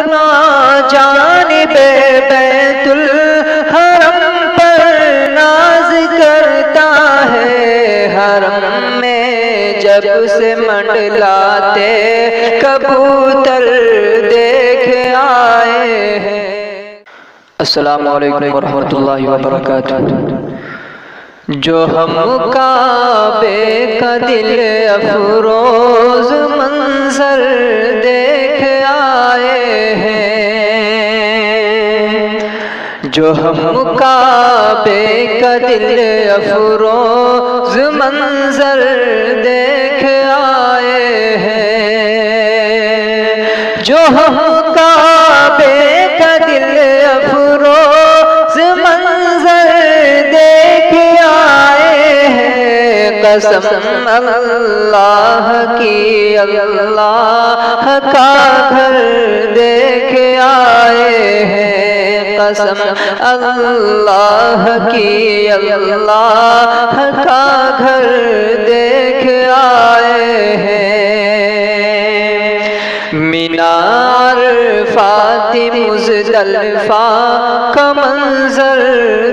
اپنا جانب بیت الحرم پر ناز کرتا ہے، حرم میں جب سے منڈلاتے کبوتر دیکھ آئے ہیں۔ السلام علیکم ورحمۃ اللہ وبرکاتہ۔ جو ہم کعبے کا دل افروز منظر دیکھ آئے ہیں، جو ہم کعبے کا دل افروز منظر دیکھ آئے ہیں، جو ہم کعبے کا دل افروز منظر دیکھ آئے ہیں، قسم اللہ کی اللہ کا گھر دیکھ آئے ہیں، قسم اللہ کی اللہ کا گھر دیکھ آئے ہیں۔ مینار عرفات مزدلفہ کا منظر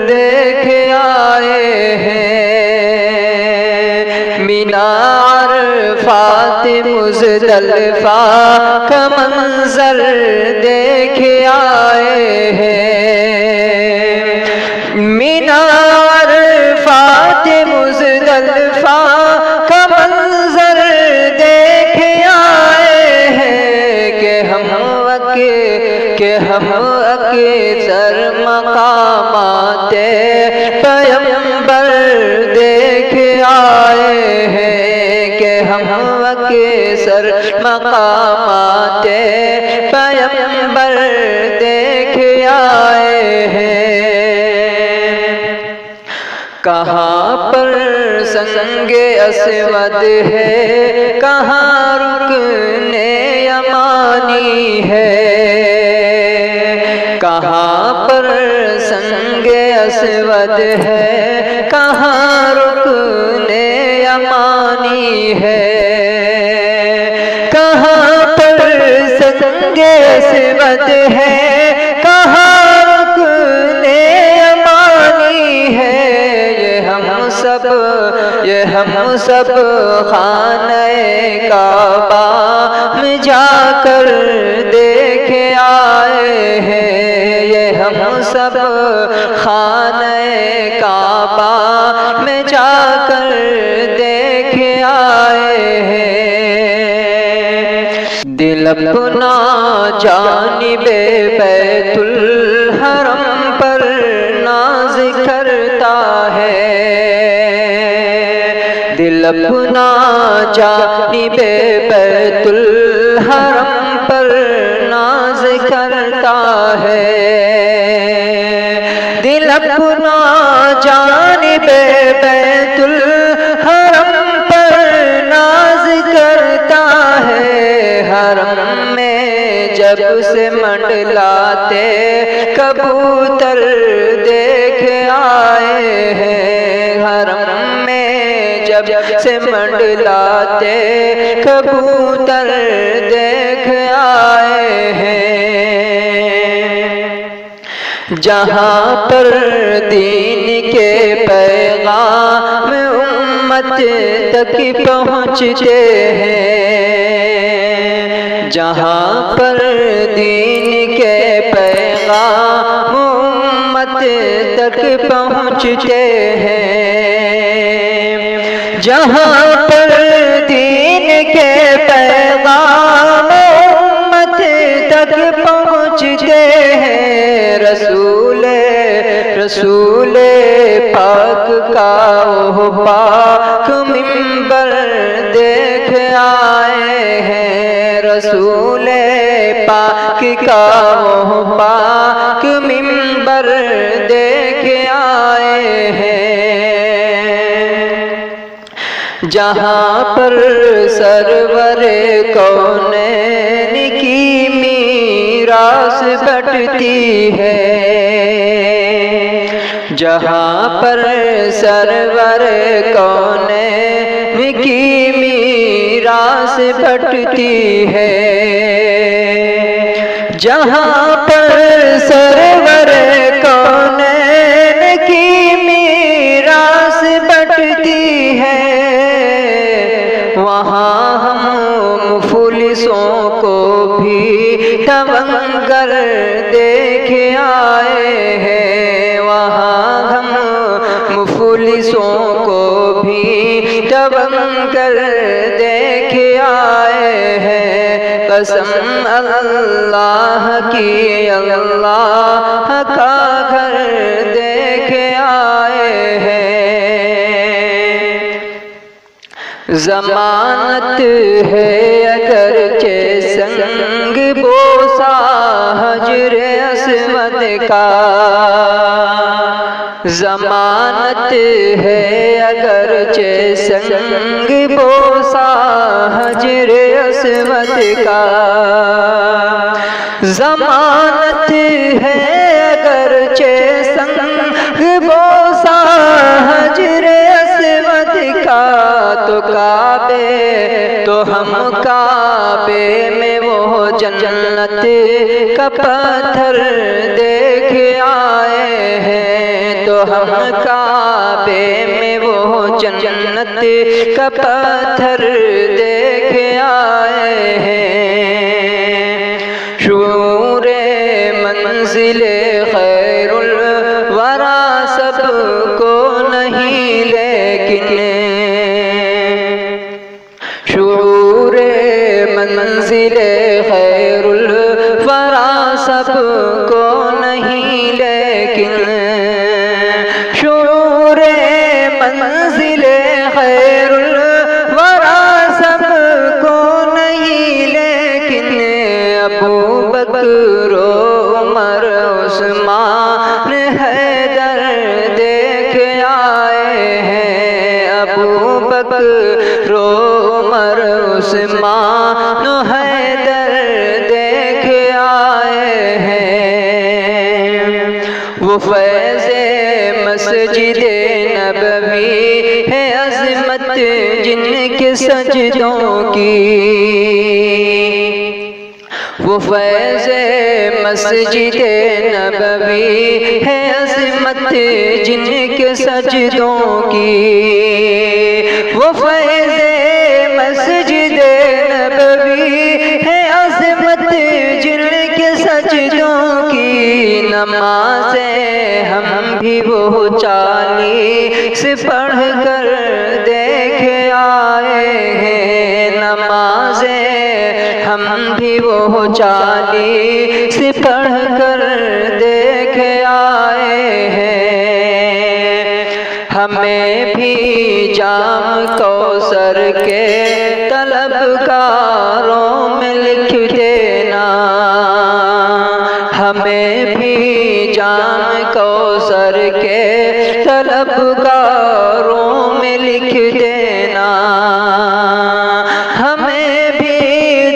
دیکھ آئے ہیں، مینار عرفات مزدلفہ کا منظر دیکھ آئے ہیں، مینار عرفات مزدلفہ کا منظر دیکھ آئے ہیں، کہ ہم اکثر مقامات پیغمبر دیکھ آئے ہیں، کہ ہم اکثر مقامات پیغمبر دیکھ آئے ہیں۔ کہاں پر سنگ اسود ہے، کہاں رکن یمانی ہے، کہاں پر سنگ اسود ہے، کہاں رکن یمانی ہے، کہاں پر سنگ اسود ہے، کہاں رکن یمانی ہے، یہ ہم سب خانہ کعبہ میں جا کر دیکھ آئے ہیں، یہ ہم سب خانہ کعبہ میں جا کر دیکھ آئے ہیں۔ دل اپنا جانب بیت الحرم پر ناز کرتا ہے، دل اپنا جانب بیت الحرم پر ناز کرتا ہے، دل اپنا جانب بیت الحرم پر ناز کرتا ہے، حرم میں جب سے منڈلاتے کبوتر دیکھ آئے ہیں، حرم میں جب سے منڈلاتے کبوتر دیکھ آئے ہیں۔ جہاں پر دین کے پیغام امت تک پہنچتے ہیں، جہاں پر دین کے پیغام امت تک پہنچتے ہیں، جہاں پر دین کے پیغام امت تک پہنچتے ہیں، رسول پاک کا وہ پاک منبر دیکھ آئے ہیں، رسول پاک کا وہ پاک منبر دیکھ آئے ہیں، جہاں پر سرور کونین کی میراث بٹتی ہے، جہاں پر سرور کونین کی میراث بٹتی ہے، جہاں پر سرور کونین کی میراث بٹتی ہے، وہاں ہم مفلسوں کو بھی توانگر دیکھ آئے ہیں، وہاں ہم مفلسوں کو بھی توانگر دیکھ آئے ہیں۔ قسم اللہ کی اللہ کا گھر دیکھ آئے ہیں۔ ضمانت ہے اگرچہ سنگ بوسہ حجر اسود کا، ضمانت ہے اگرچہ سنگ بوسہ حجر اسود کا، ضمانت ہے اگرچہ سنگ بوسہ حجر اسود کا، تو کعبے تو ہم کعبے میں وہ جنت کا پتھر دیکھ آئے ہیں، تو ہم کعبے میں وہ جنت کا پتھر دیکھ آئے ہیں۔ شعور منزل خیر الورا سب کو نہیں، لیکن شعور منزل خیر الورا سب کو نہیں، لیکن شعور منزل خیر الورا سب کو نہیں، لیکن ابو بکر عمر عثمان حیدر دیکھ آئے ہیں، ابو بکر عمر عثمان حیدر دیکھ آئے ہیں۔ وہ فیض مسجد نبوی ہے عظمت جن کے سجدوں کی، وہ فیض مسجد نبوی ہے عظمت جن کے سجدوں کی، وہ فیض مسجد نبوی ہے عظمت جن کے سجدوں کی۔ نمازیں ہم بھی وہ 40 پڑھ کر دیکھ آئے ہیں، نمازیں ہم بھی وہ 40 پڑھ کر دیکھ آئے ہیں۔ ہمیں بھی جام کوثر کے طلبگاروں میں لکھ دینا، ہمیں بھی جام کوثر کے طلبگاروں میں لکھ دینا، ہمیں بھی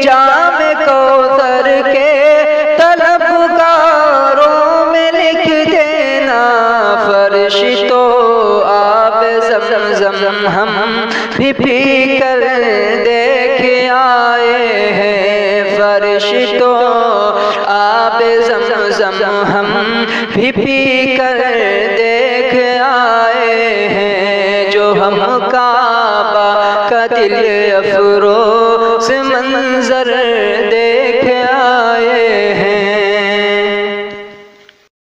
جام کوثر کے طلبگاروں میں لکھ دینا۔ فرشتوں آب زمزم ہم بھی پی کر دیکھ آئے ہیں، فرشتوں آب زمزم ہم بھی پی کر دیکھ آئے ہیں، جو ہم کعبہ کا دل افروز منظر